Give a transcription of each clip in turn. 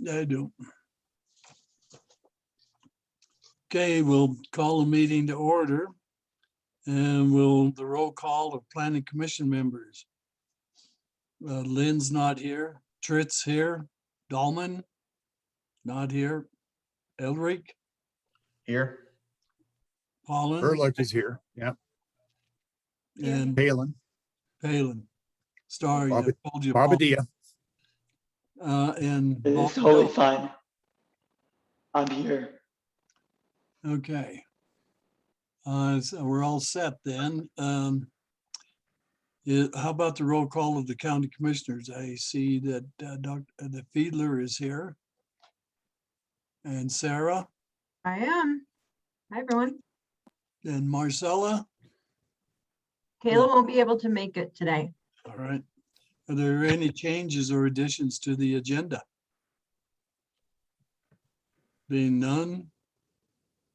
I do. Okay, we'll call the meeting to order. And the roll call of planning commission members. Lynn's not here. Tritt's here. Dahlman, not here. Elric, Here. Pollen, Ehrlich is here. Yeah. and Palin. Sorry, I Bob- told you. Paul. Bobadilla. And It's Bob- totally fine. I'm here. Okay. So we're all set then. How about the roll call of the county commissioners? I see that the Fiedler is here. And Sarah I am. Hi, everyone. and Marcella. Kayla won't be able to make it today. All right. Are there any changes or additions to the agenda? Being none,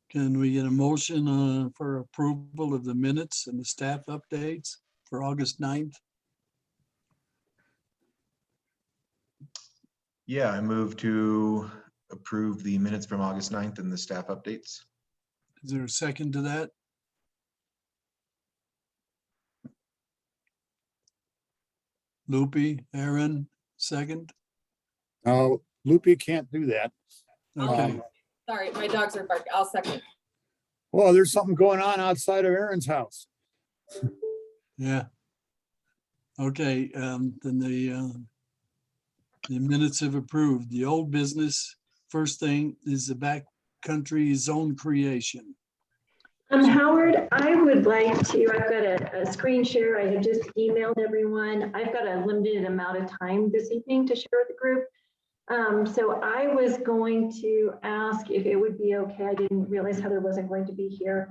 can we get a motion for approval of the minutes and the staff updates for August 9th? Yeah, I move to approve the minutes from August 9th and the staff updates. Is there a second to that? Loopy, Aaron, second? Loopy can't do that. Okay, Sorry, my dogs are barking. I'll second. Well, there's something going on outside of Aaron's house. yeah. Okay, then the minutes have approved. The old business, first thing is the backcountry zone creation. Howard, I would like to, I've got a screen share. I had just emailed everyone. I've got a limited amount of time this evening to share with the group. So I was going to ask if it would be okay. I didn't realize Heather wasn't going to be here.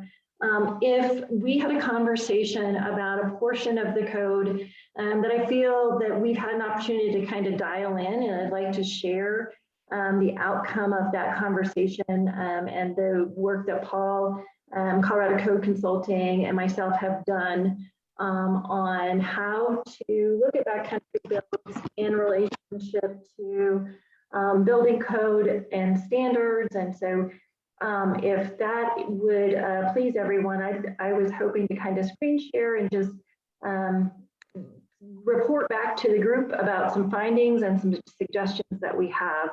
If we had a conversation about a portion of the code that I feel that we've had an opportunity to kind of dial in, and I'd like to share the outcome of that conversation and the work that Paul, Colorado Code Consulting, and myself have done on how to look at backcountry builds in relationship to building code and standards. And so if that would please everyone, I was hoping to kind of screen share and just report back to the group about some findings and some suggestions that we have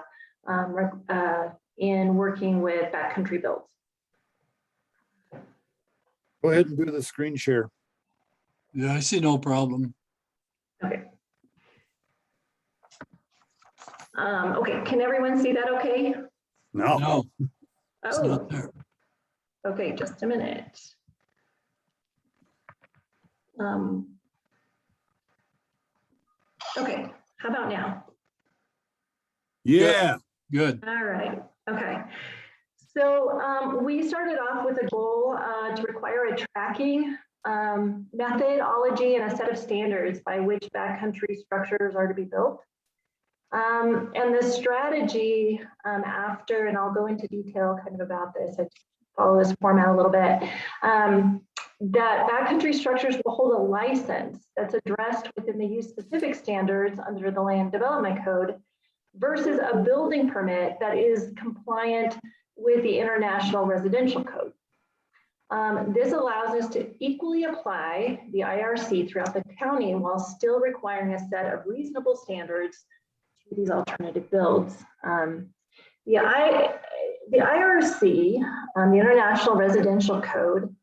in working with backcountry builds. Go ahead and do the screen share. Yeah, I see no problem. Okay. Okay, can everyone see that okay? No. No, it's Oh, not there. okay, just a minute. Okay, how about now? Yeah. Good. All right, okay. So we started off with a goal to require a tracking methodology and a set of standards by which backcountry structures are to be built. And the strategy after, and I'll go into detail kind of about this, I follow this format a little bit, that backcountry structures will hold a license that's addressed within the use-specific standards under the Land Development Code versus a building permit that is compliant with the International Residential Code. This allows us to equally apply the IRC throughout the county while still requiring a set of reasonable standards to these alternative builds. The IRC, the International Residential Code,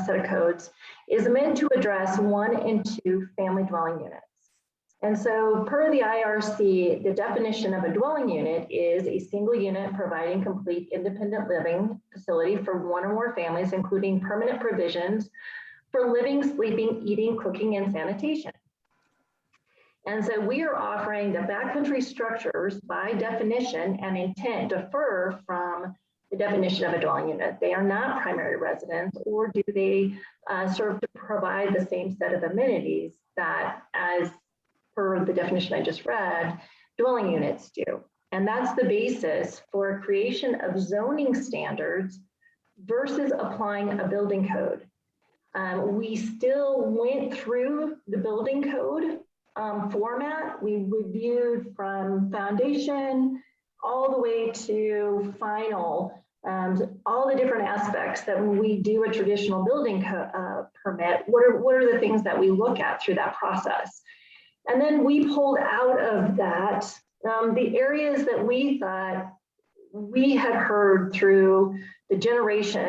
set of codes, is meant to address 1 and 2 family dwelling units. And so per the IRC, the definition of a dwelling unit is a single unit providing complete independent living facility for 1 or more families, including permanent provisions for living, sleeping, eating, cooking, and sanitation. And so we are offering that backcountry structures by definition and intent differ from the definition of a dwelling unit. They are not primary residence, or do they serve to provide the same set of amenities that, as per the definition I just read, dwelling units do. And that's the basis for creation of zoning standards versus applying a building code. We still went through the building code format. We reviewed from foundation, all the way to final, all the different aspects that when we do a traditional building permit, what are the things that we look at through that process? And then we pulled out of that the areas that we thought we had heard through the genesis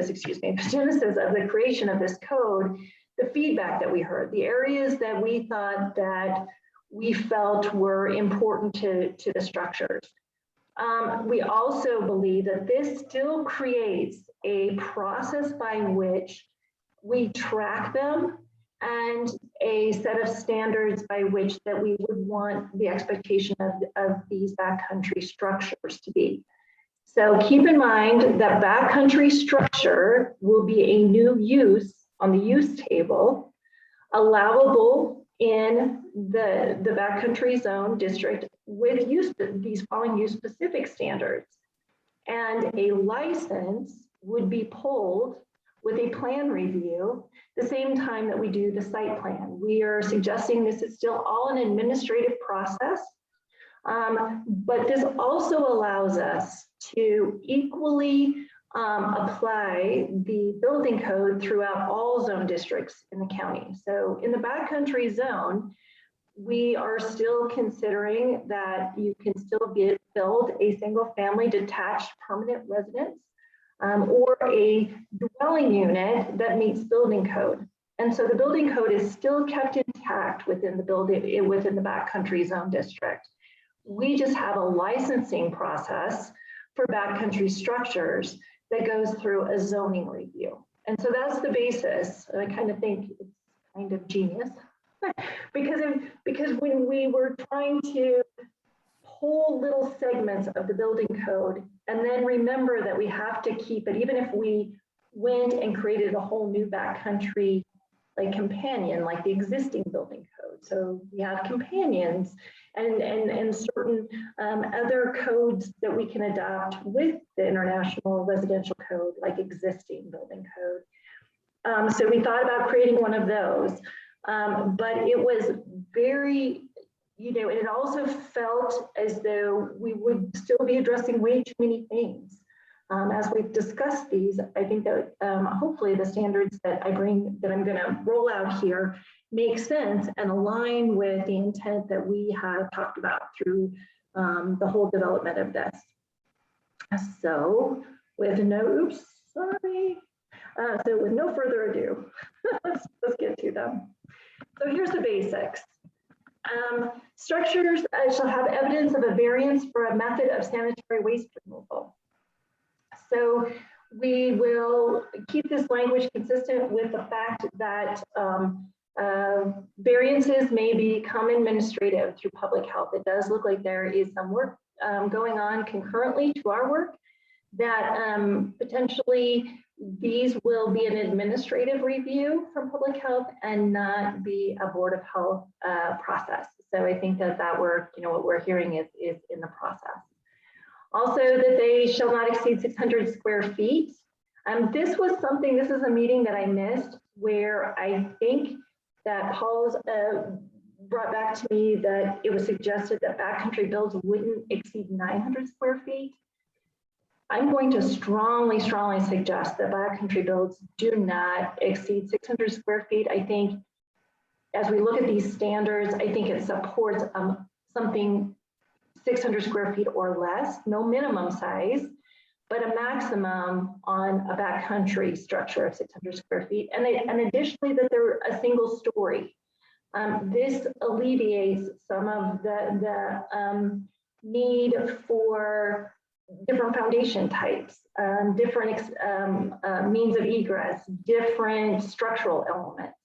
of the creation of this code, the feedback that we heard, the areas that we thought that we felt were important to the structures. We also believe that this still creates a process by which we track them and a set of standards by which that we would want the expectation of these backcountry structures to be. So keep in mind that backcountry structure will be a new use on the use table, allowable in the backcountry zone district with these following use specific standards. And a license would be pulled with a plan review the same time that we do the site plan. We are suggesting this is still all an administrative process, but this also allows us to equally apply the building code throughout all zone districts in the county. So in the backcountry zone, we are still considering that you can still build a single family detached permanent residence or a dwelling unit that meets building code. And so the building code is still kept intact within the backcountry zone district. We just have a licensing process for backcountry structures that goes through a zoning review. And so that's the basis. And I kind of think it's kind of genius because when we were trying to pull little segments of the building code and then remember that we have to keep it, even if we went and created a whole new backcountry like companion, like the existing building code. So we have companions and certain other codes that we can adopt with the International Residential Code, like existing building code. So we thought about creating one of those, but it was very, and it also felt as though we would still be addressing way too many things. As we've discussed these, I think that hopefully the standards that I'm going to roll out here make sense and align with the intent that we have talked about through the whole development of this. So with no further ado, let's get to them. So here's the basics. Structures shall have evidence of a variance for a method of sanitary waste removal. So we will keep this language consistent with the fact that variances may become administrative through public health. It does look like there is some work going on concurrently to our work that potentially these will be an administrative review from public health and not be a Board of Health process. So I think that work, what we're hearing is in the process. Also, that they shall not exceed 600 square feet. This is a meeting that I missed where I think that Paul's brought back to me that it was suggested that backcountry builds wouldn't exceed 900 square feet. I'm going to strongly suggest that backcountry builds do not exceed 600 square feet. I think as we look at these standards, I think it supports something 600 square feet or less, no minimum size, but a maximum on a backcountry structure of 600 square feet. And additionally, that they're a single story. This alleviates some of the need for different foundation types, different means of egress, different structural elements.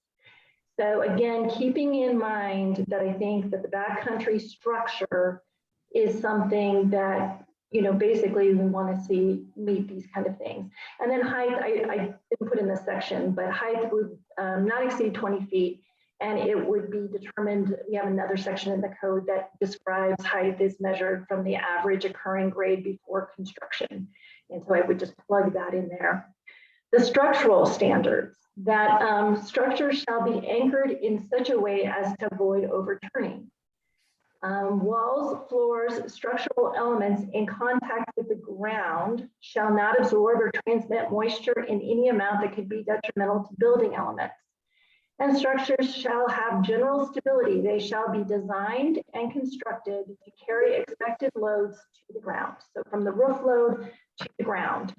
So again, keeping in mind that I think that the backcountry structure is something that, basically we want to see meet these kind of things. And then height, I didn't put in this section, but height would not exceed 20 feet. And it would be determined, we have another section in the code that describes height is measured from the average occurring grade before construction. And so I would just plug that in there. The structural standards, that structures shall be anchored in such a way as to avoid overturning. Walls, floors, structural elements in contact with the ground shall not absorb or transmit moisture in any amount that could be detrimental to building elements. And structures shall have general stability. They shall be designed and constructed to carry expected loads to the ground. So from the roof load to the ground.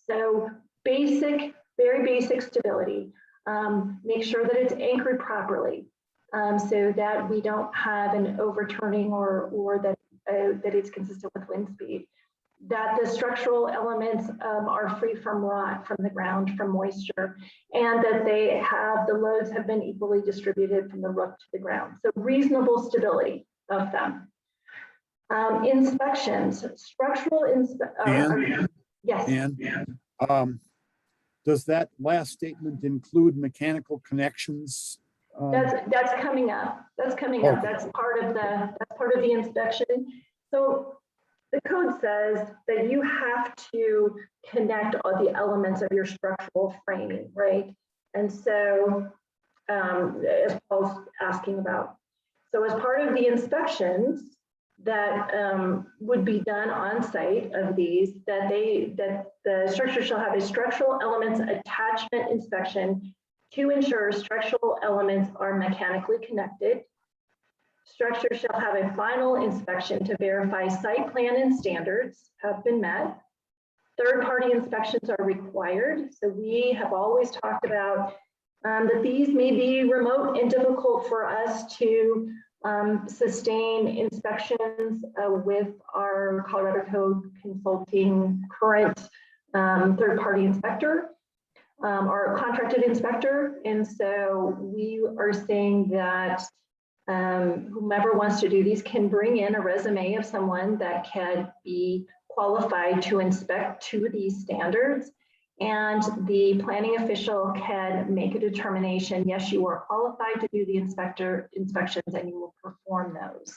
So basic, very basic stability. Make sure that it's anchored properly so that we don't have an overturning or that it's consistent with wind speed. That the structural elements are free from rot from the ground, from moisture, and that the loads have been equally distributed from the roof to the ground. So reasonable stability of them. Inspections, structural yes. And does that last statement include mechanical connections? That's coming up. That's coming up. Okay. That's part of the inspection. So the code says that you have to connect all the elements of your structural framing, right? And so, as Paul's asking about, so as part of the inspections that would be done on site of these, that the structure shall have a structural elements attachment inspection to ensure structural elements are mechanically connected. Structure shall have a final inspection to verify site plan and standards have been met. Third-party inspections are required. So we have always talked about that these may be remote and difficult for us to sustain inspections with our Colorado Code Consulting current third-party inspector or contracted inspector. And so we are saying that whomever wants to do these can bring in a resume of someone that can be qualified to inspect to these standards, and the planning official can make a determination, yes, you are qualified to do the inspections and you will perform those.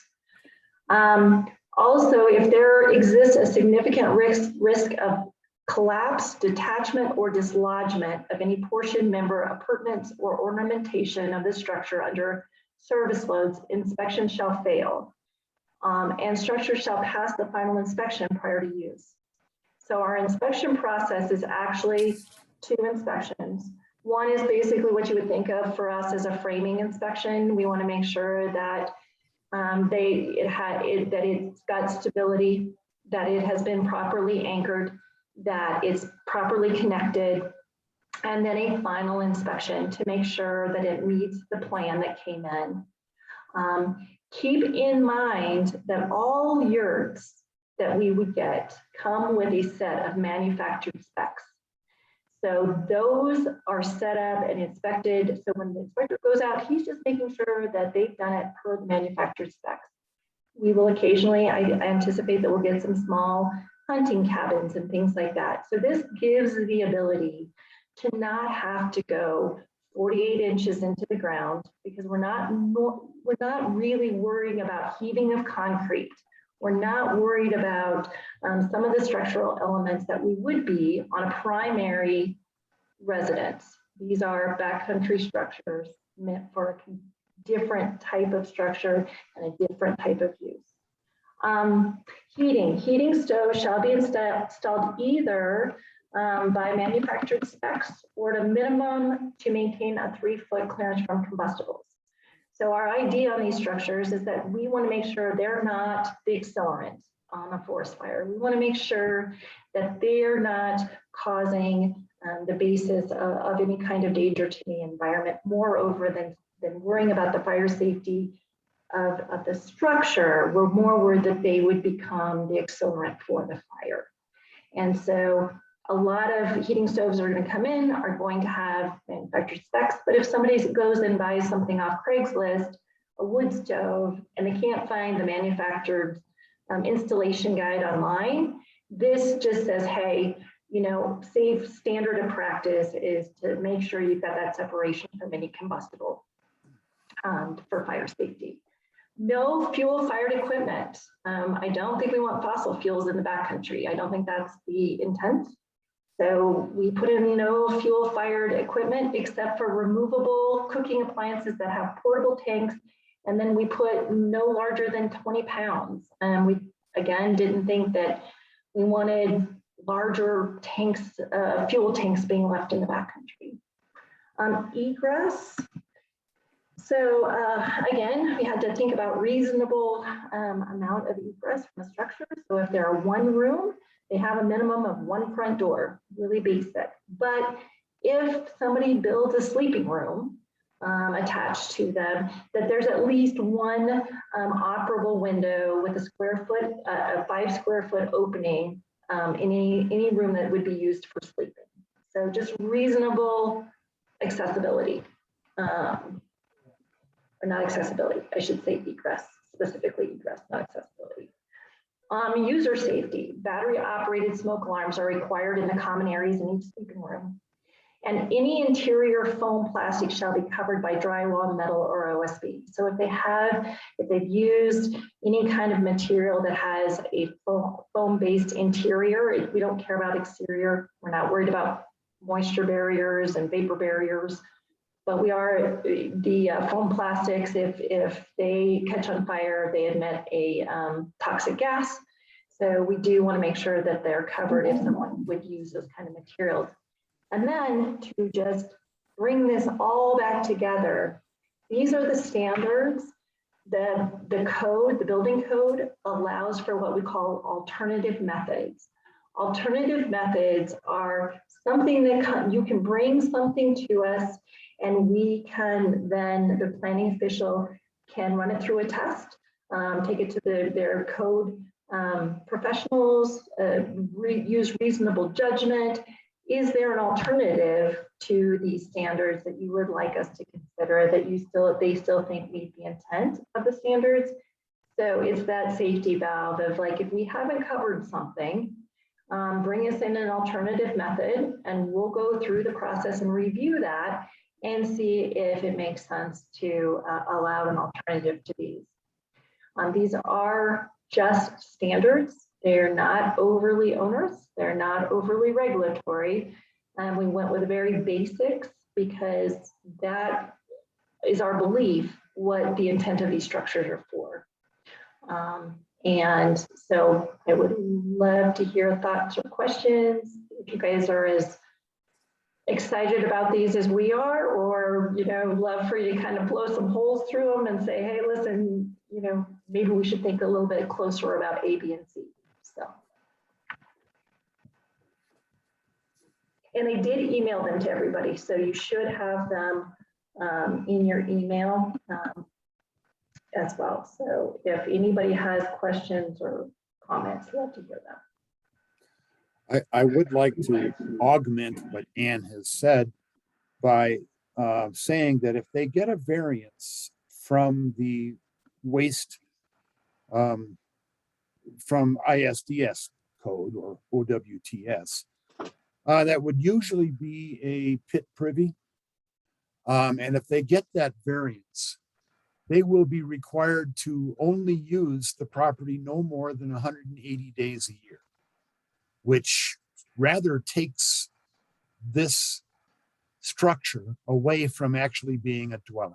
Also, if there exists a significant risk of collapse, detachment, or dislodgement of any portion, member, appurtenance, or ornamentation of the structure under service loads, inspection shall fail, and structure shall pass the final inspection prior to use. So our inspection process is actually 2 inspections. One is basically what you would think of for us as a framing inspection. We want to make sure that it's got stability, that it has been properly anchored, that it's properly connected, and then a final inspection to make sure that it meets the plan that came in. Keep in mind that all yurts that we would get come with a set of manufactured specs. So those are set up and inspected. So when the inspector goes out, he's just making sure that they've done it per the manufactured specs. We will occasionally, I anticipate that we'll get some small hunting cabins and things like that. So this gives the ability to not have to go 48 inches into the ground, because we're not really worrying about heaving of concrete. We're not worried about some of the structural elements that we would be on a primary residence. These are backcountry structures meant for a different type of structure and a different type of use. Heating stoves shall be installed either by manufactured specs or at a minimum to maintain a 3-foot clearance from combustibles. So our idea on these structures is that we want to make sure they're not the accelerant on a forest fire. We want to make sure that they're not causing the basis of any kind of danger to the environment, moreover than worrying about the fire safety of the structure. We're more worried that they would become the accelerant for the fire. And so a lot of heating stoves are going to come in, are going to have manufactured specs, but if somebody goes and buys something off Craigslist, a wood stove, and they can't find the manufactured installation guide online, this just says, hey, you know, safe standard of practice is to make sure you've got that separation from any combustible for fire safety. No fuel fired equipment. I don't think we want fossil fuels in the backcountry. I don't think that's the intent. So we put in no fuel fired equipment except for removable cooking appliances that have portable tanks And then we put no larger than 20 pounds. And we, again, didn't think that we wanted larger tanks, fuel tanks being left in the backcountry. Egress. So again, we had to think about reasonable amount of egress from a structure. So if there are one room, they have a minimum of one front door, really basic. But if somebody builds a sleeping room attached to them, that there's at least one operable window with a 5 square foot opening in any room that would be used for sleeping. So just reasonable accessibility. Or not accessibility, I should say egress, specifically egress, not accessibility. User safety, battery operated smoke alarms are required in the common areas in each sleeping room. And any interior foam plastic shall be covered by drywall, metal, or OSB. So if they've used any kind of material that has a foam-based interior, we don't care about exterior. We're not worried about moisture barriers and vapor barriers. But we are, the foam plastics, if they catch on fire, they emit a toxic gas. So we do want to make sure that they're covered if someone would use those kind of materials. And then to just bring this all back together, these are the standards that the code, the building code, allows for what we call alternative methods. Alternative methods are something that you can bring something to us, and we can then, the planning official can run it through a test, take it to their code professionals, use reasonable judgment. Is there an alternative to these standards that you would like us to consider that they still think meet the intent of the standards? So it's that safety valve of like, if we haven't covered something, bring us in an alternative method and we'll go through the process and review that and see if it makes sense to allow an alternative to these. These are just standards. They're not overly onerous. They're not overly regulatory. And we went with very basics because that is our belief what the intent of these structures are for. And so I would love to hear thoughts or questions. If you guys are as excited about these as we are, or, love for you to kind of blow some holes through them and say, hey, listen, maybe we should think a little bit closer about A, B, and C. So. And I did email them to everybody, so you should have them in your email as well. So if anybody has questions or comments, we'd love to hear them. I would like to augment what Ann has said by saying that if they get a variance from the waste from ISDS code or OWTS, that would usually be a pit privy. And if they get that variance, they will be required to only use the property no more than 180 days a year, which rather takes this structure away from actually being a dwelling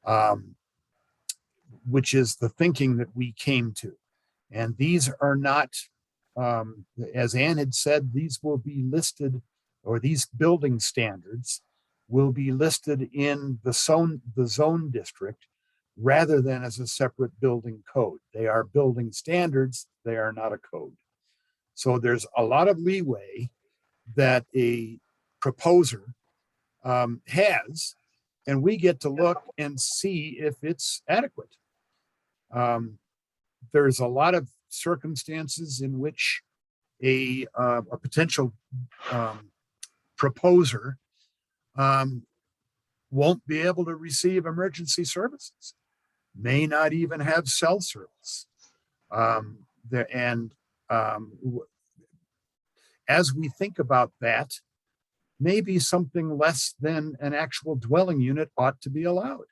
unit, which is the thinking that we came to. And these are not, as Ann had said, these will be listed, or these building standards will be listed in the zone district rather than as a separate building code. They are building standards, they are not a code. So there's a lot of leeway that a proposer has, and we get to look and see if it's adequate. There's a lot of circumstances in which a potential proposer won't be able to receive emergency services, may not even have cell service. As we think about that, maybe something less than an actual dwelling unit ought to be allowed.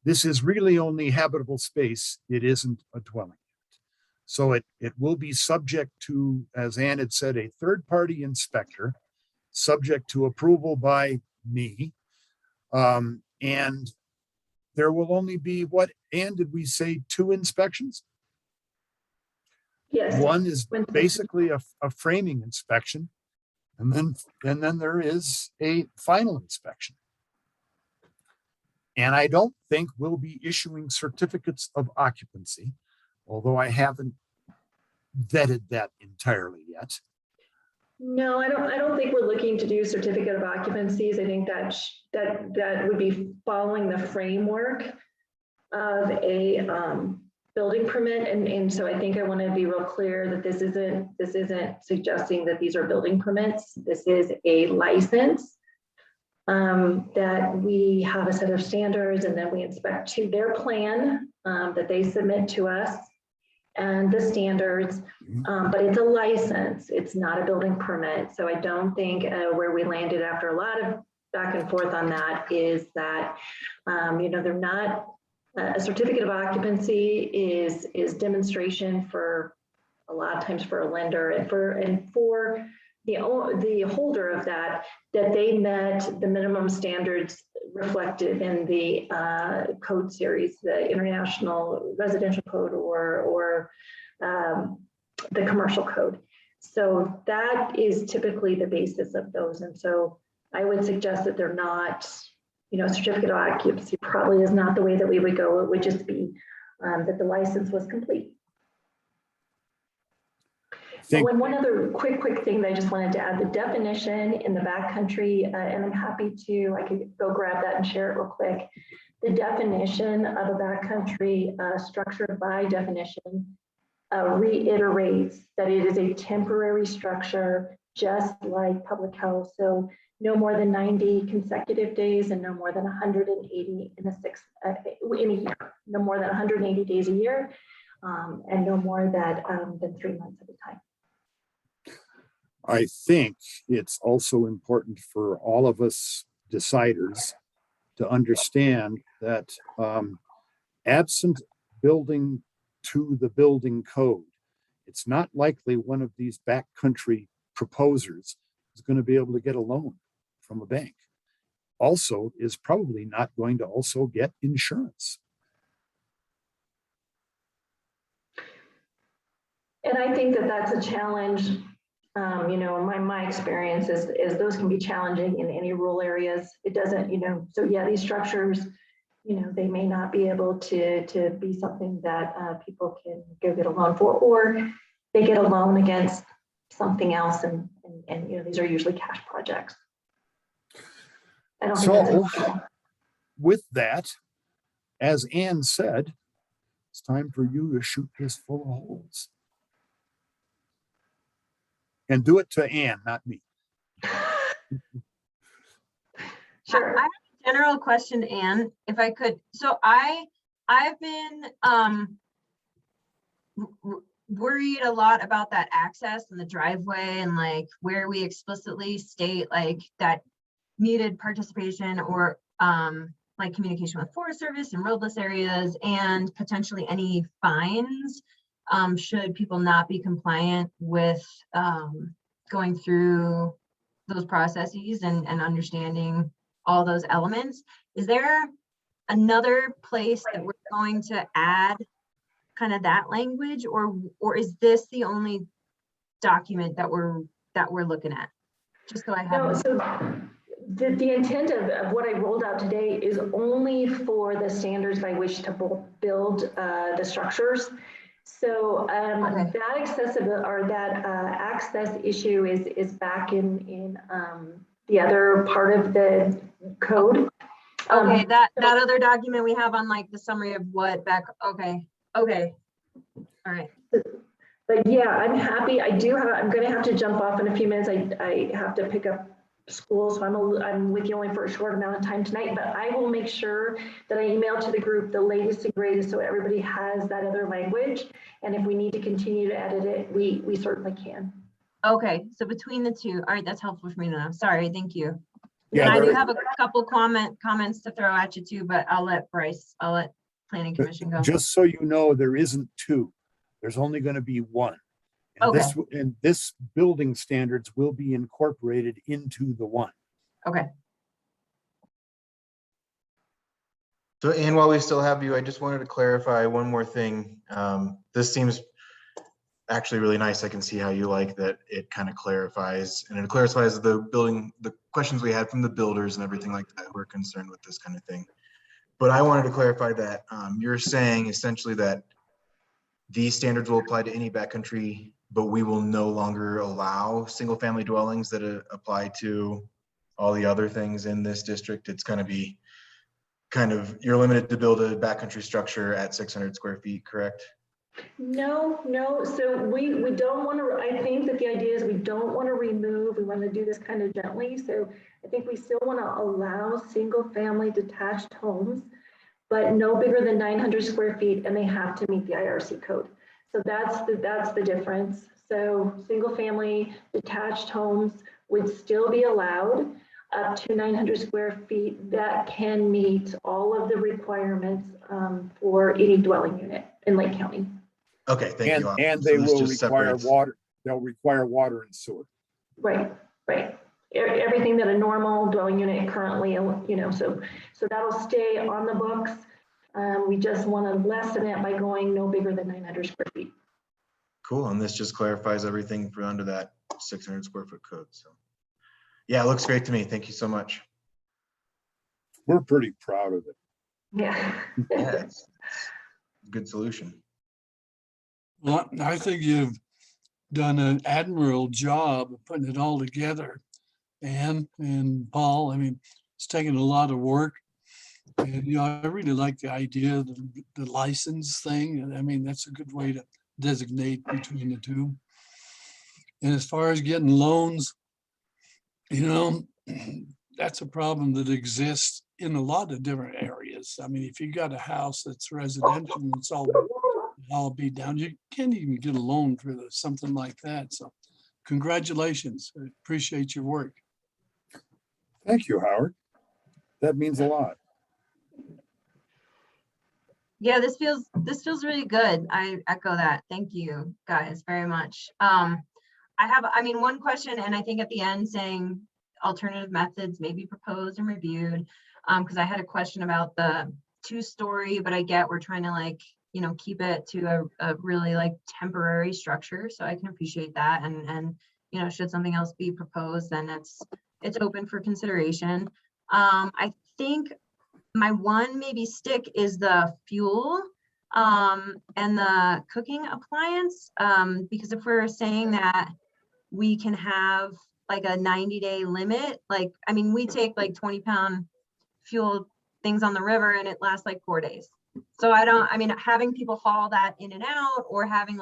This is really only habitable space. It isn't a dwelling unit. So it will be subject to, as Ann had said, a third-party inspector, subject to approval by me. And there will only be what, Ann, did we say 2 inspections? Yes. One is When- basically a framing inspection. And then there is a final inspection. And I don't think we'll be issuing certificates of occupancy, although I haven't vetted that entirely yet. No, I don't think we're looking to do certificate of occupancies. I think that would be following the framework of a building permit. And so I think I want to be real clear that this isn't suggesting that these are building permits. This is a license that we have a set of standards, and then we inspect to their plan that they submit to us and the standards, but it's a license. It's not a building permit. So I don't think where we landed after a lot of back and forth on that is that, they're not, a certificate of occupancy is demonstration for a lot of times for a lender and for the holder of that they met the minimum standards reflected in the code series, the International Residential Code or the Commercial Code. So that is typically the basis of those. And so I would suggest that they're not, certificate of occupancy probably is not the way that we would go. It would just be that the license was complete. One other quick thing that I just wanted to add, the definition in the backcountry, and I'm happy to, I could go grab that and share it real quick. The definition of a backcountry structure by definition reiterates that it is a temporary structure, just like public health. So no more than 90 consecutive days and no more than 180 in a year, no more than 180 days a year, and no more than 3 months at a time. I think it's also important for all of us deciders to understand that absent building to the building code, it's not likely one of these backcountry proposers is going to be able to get a loan from a bank. Also, is probably not going to also get insurance. And I think that that's a challenge. My experience is those can be challenging in any rural areas. It doesn't, so yeah, these structures, they may not be able to be something that people can go get a loan for, or they get a loan against something else. And these are usually cash projects. I don't think that's with that, as Ann said, it's time for you to shoot this full of holes. And do it to Ann, not me. Sure. I have a general question, Anne, if I could. So I've been worried a lot about that access and the driveway and like where we explicitly state like that needed participation or like communication with Forest Service and roadless areas and potentially any fines should people not be compliant with going through those processes and understanding all those elements. Is there another place that we're going to add kind of that language, or is this the only document that we're looking at? Just so I have. No, so the intent of what I rolled out today is only for the standards by which to build the structures. So Okay. that accessibility or that access issue is back in the other part of the code. Okay, that other document we have on like the summary of what back. Okay. All right. But yeah, I'm happy. I'm going to have to jump off in a few minutes. I have to pick up school, so I'm with you only for a short amount of time tonight, but I will make sure that I email to the group the latest and greatest so everybody has that other language. And if we need to continue to edit it, we certainly can. Okay, so between the two, all right, that's helpful for me to know. Sorry, thank you. Yeah, And I do there- have a couple comments to throw at you too, but I'll let Planning Commission go. Just so you know, there isn't two. There's only going to be one. And this building standards will be incorporated into the one. Okay. So, Ann, while we still have you, I just wanted to clarify one more thing. This seems actually really nice. I can see how you like that. It kind of clarifies, and it clarifies the questions we had from the builders and everything like that who are concerned with this kind of thing. But I wanted to clarify that you're saying essentially that these standards will apply to any backcountry, but we will no longer allow single-family dwellings that apply to all the other things in this district. It's going to be you're limited to build a backcountry structure at 600 square feet, correct? No, so we don't want to, I think that the idea is we don't want to remove, we want to do this kind of gently. So I think we still want to allow single family detached homes, but no bigger than 900 square feet, and they have to meet the IRC code. So that's the difference. So single family detached homes would still be allowed up to 900 square feet that can meet all of the requirements for any dwelling unit in Lake County. Okay, thank you. And So they this will just require separates- water. They'll require water and sewer. Right. Everything that a normal dwelling unit currently, so that'll stay on the books. We just want to lessen it by going no bigger than 900 square feet. Cool, and this just clarifies everything for under that 600 square foot code. So yeah, it looks great to me. Thank you so much. We're pretty proud of it. Yeah. Yeah, it's a good solution. Well, I think you've done an admirable job of putting it all together. Ann and Paul, I mean, it's taken a lot of work. And, I really like the idea of the license thing. And I mean, that's a good way to designate between the two. And as far as getting loans, that's a problem that exists in a lot of different areas. I mean, if you got a house that's residential and it's all beat down, you can't even get a loan for something like that. So congratulations. I appreciate your work. Thank you, Howard. That means a lot. Yeah, this feels really good. I echo that. Thank you guys very much. I mean, one question, and I think at the end saying alternative methods may be proposed and reviewed, because I had a question about the 2-story, but I get we're trying to keep it to a really temporary structure. So I can appreciate that. And should something else be proposed, then it's open for consideration. I think my one maybe stick is the fuel and the cooking appliance, because if we're saying that we can have a 90-day limit, I mean, we take 20-pound fuel things on the river and it lasts 4 days. So I mean, having people haul that in and out, or having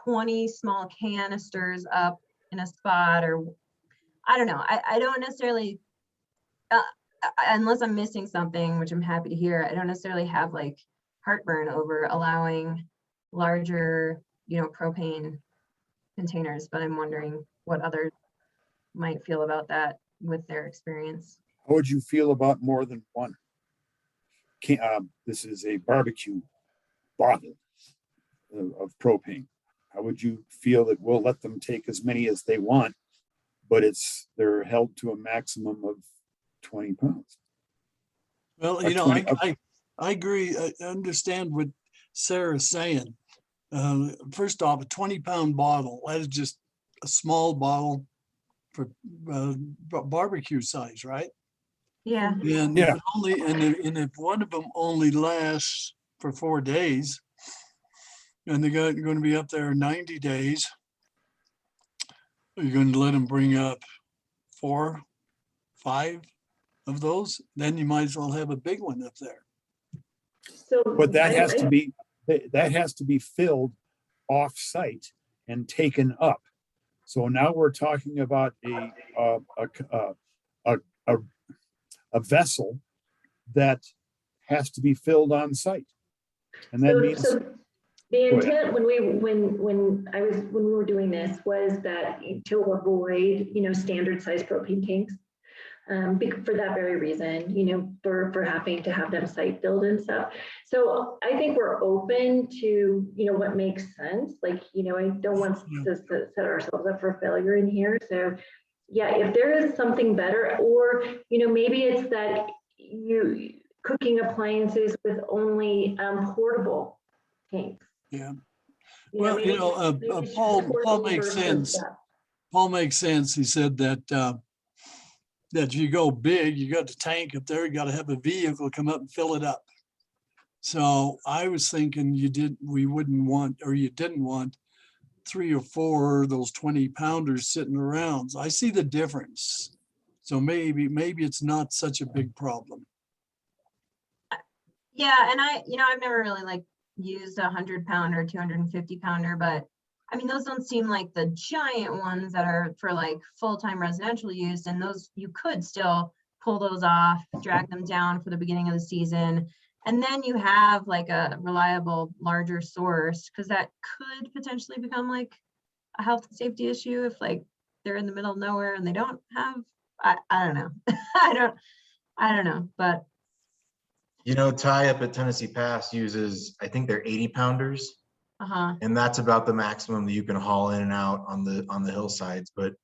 20 small canisters up in a spot, or I don't know. I don't necessarily, unless I'm missing something, which I'm happy to hear, I don't necessarily have heartburn over allowing larger, propane containers, but I'm wondering what others might feel about that with their experience. How would you feel about more than one? This is a barbecue bottle of propane. How would you feel that we'll let them take as many as they want, but they're held to a maximum of 20 pounds? Well, I agree. I understand what Sarah's saying. First off, a 20-pound bottle, that is just a small bottle for barbecue size, right? Yeah. And Yeah. if one of them only lasts for 4 days, and they're going to be up there 90 days, you're going to let them bring up 4, 5 of those, then you might as well have a big one up there. So, But that has to be filled off-site and taken up. So now we're talking about a vessel that has to be filled on site, and that means. So the intent when we were doing this was that to avoid standard size propane tanks, for that very reason, for having to have them site build and stuff. So I think we're open to what makes sense. I don't want to set ourselves up for failure in here. So yeah, if there is something better, or maybe it's that cooking appliances with only portable tanks. Yeah. You know, Well, maybe- maybe it's just Paul portable makes versus sense. that. Paul makes sense. He said that, that you go big, you got the tank up there, you got to have a vehicle come up and fill it up. So I was thinking we wouldn't want, or you didn't want 3 or 4 of those 20-pounders sitting around. So I see the difference. So maybe it's not such a big problem. Yeah, and I've never really like used a 100-pounder, 250-pounder, but I mean, those don't seem like the giant ones that are for like full-time residential use. And those, you could still pull those off, drag them down for the beginning of the season. And then you have like a reliable, larger source, because that could potentially become like a health and safety issue if like they're in the middle of nowhere and they don't have, I don't know. I don't know, but You know, Ty up at Tennessee Pass uses, I think they're 80-pounders. uh-huh. And that's about the maximum that you can haul in and out on the hillsides. But,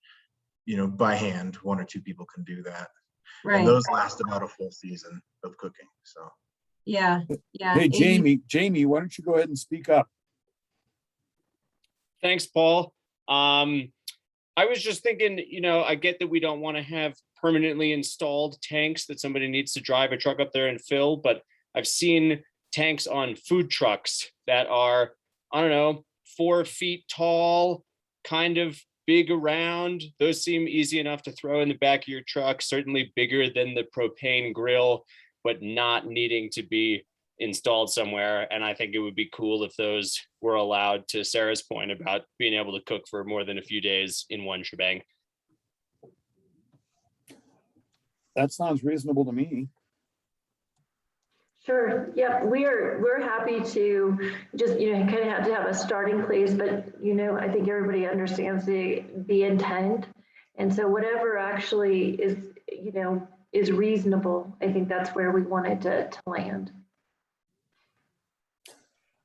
you know, by hand, 1 or 2 people can do that. Right. And those last about a full season of cooking. So Yeah. Yeah. Hey, 80 Jamie, why don't you go ahead and speak up? Thanks, Paul. I was just thinking, I get that we don't want to have permanently installed tanks that somebody needs to drive a truck up there and fill, but I've seen tanks on food trucks that are, I don't know, 4 feet tall, kind of big around. Those seem easy enough to throw in the back of your truck, certainly bigger than the propane grill, but not needing to be installed somewhere. And I think it would be cool if those were allowed, to Sarah's point about being able to cook for more than a few days in one shebang. That sounds reasonable to me. Sure. Yep. We're happy to just, kind of have to have a starting place, but, I think everybody understands the intent. And so whatever actually is reasonable, I think that's where we wanted to land.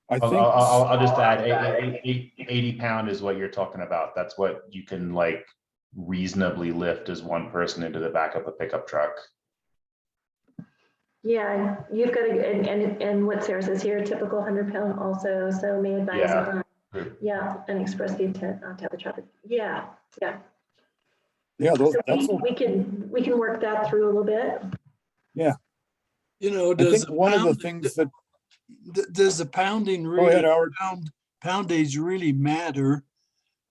I think, I'll just add 80-pound is what you're talking about. That's what you can like reasonably lift as one person into the back of a pickup truck. Yeah, you've got to, and what Sarah says here, typical 100-pound also, so may advise. Yeah. And express the intent not to have the traffic. Yeah. yeah, So that's, we can work that through a little bit. yeah. I Does think one of the things that, does the pounding go really, ahead, Howard. poundage really matter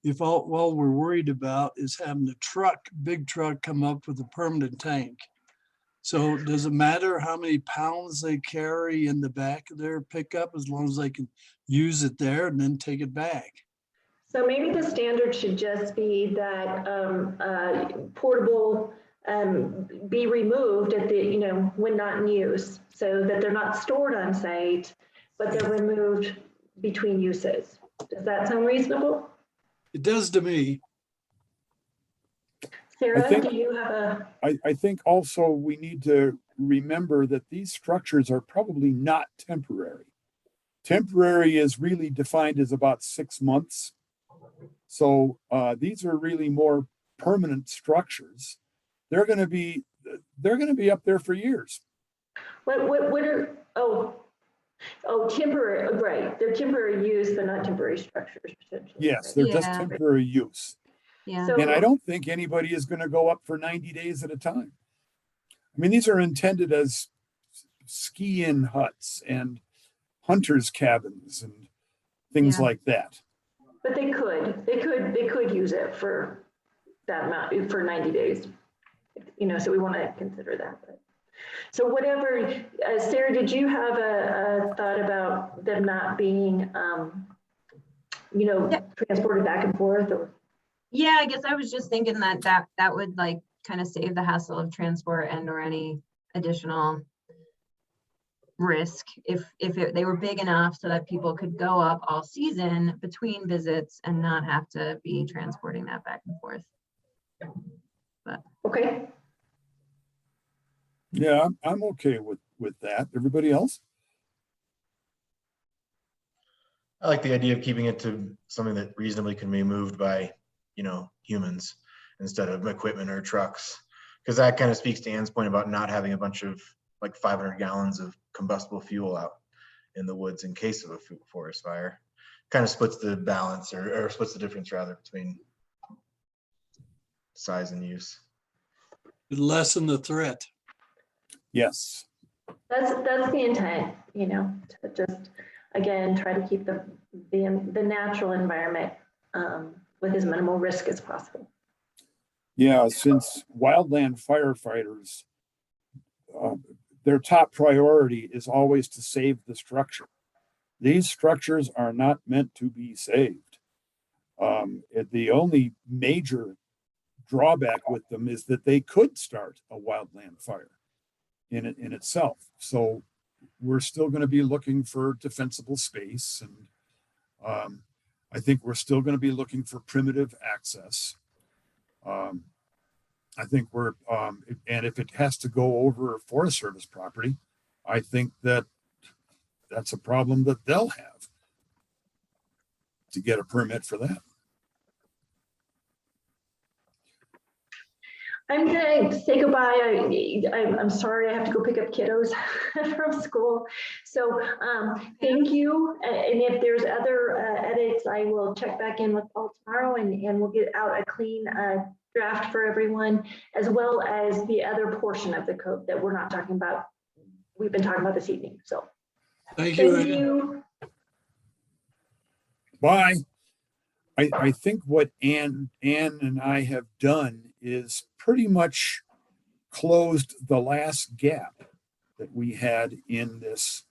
if all we're worried about is having the big truck come up with a permanent tank? So does it matter how many pounds they carry in the back of their pickup, as long as they can use it there and then take it back? So maybe the standard should just be that portable be removed at the, when not in use, so that they're not stored on site, but they're removed between uses. Does that sound reasonable? It does to me. Sarah, think- do you have a? I think also we need to remember that these structures are probably not temporary. Temporary is really defined as about 6 months. So these are really more permanent structures. They're going to be up there for years. What are, temporary, right, they're temporary use, they're not temporary structures. Potentially, Yes, right? they're just Yeah. temporary use. Yeah. So- And I don't think anybody is going to go up for 90 days at a time. I mean, these are intended as ski-in huts and hunters' cabins and things Yeah. like that. But they could use it for that amount, for 90 days. So we want to consider that. But. So whatever, Sarah, did you have a thought about them not being, transported back and forth, or? Yeah, I guess I was just thinking that would like kind of save the hassle of transport and or any additional risk if they were big enough so that people could go up all season between visits and not have to be transporting that back and forth. Okay. Yeah, I'm okay with that. Everybody else? I like the idea of keeping it to something that reasonably can be moved by, humans instead of equipment or trucks. Because that kind of speaks to Ann's point about not having a bunch of like 500 gallons of combustible fuel out in the woods in case of a forest fire. Kind of splits the balance or splits the difference rather between size and use. Lessen the threat. Yes. That's the intent, you know, to just, again, try to keep the natural environment with as minimal risk as possible. Yeah, since wildland firefighters, their top priority is always to save the structure. These structures are not meant to be saved. The only major drawback with them is that they could start a wildland fire in itself. So we're still going to be looking for defensible space, and I think we're still going to be looking for primitive access. I think and if it has to go over Forest Service property, I think that's a problem that they'll have to get a permit for that. I'm gonna say goodbye. I'm sorry, I have to go pick up kiddos from school. So thank you. And if there's other edits, I will check back in with Paul tomorrow and we'll get out a clean draft for everyone, as well as the other portion of the code that we're not talking about, we've been talking about this evening. So Thank thank you. you. Bye. I think what Ann and I have done is pretty much closed the last gap that we had in this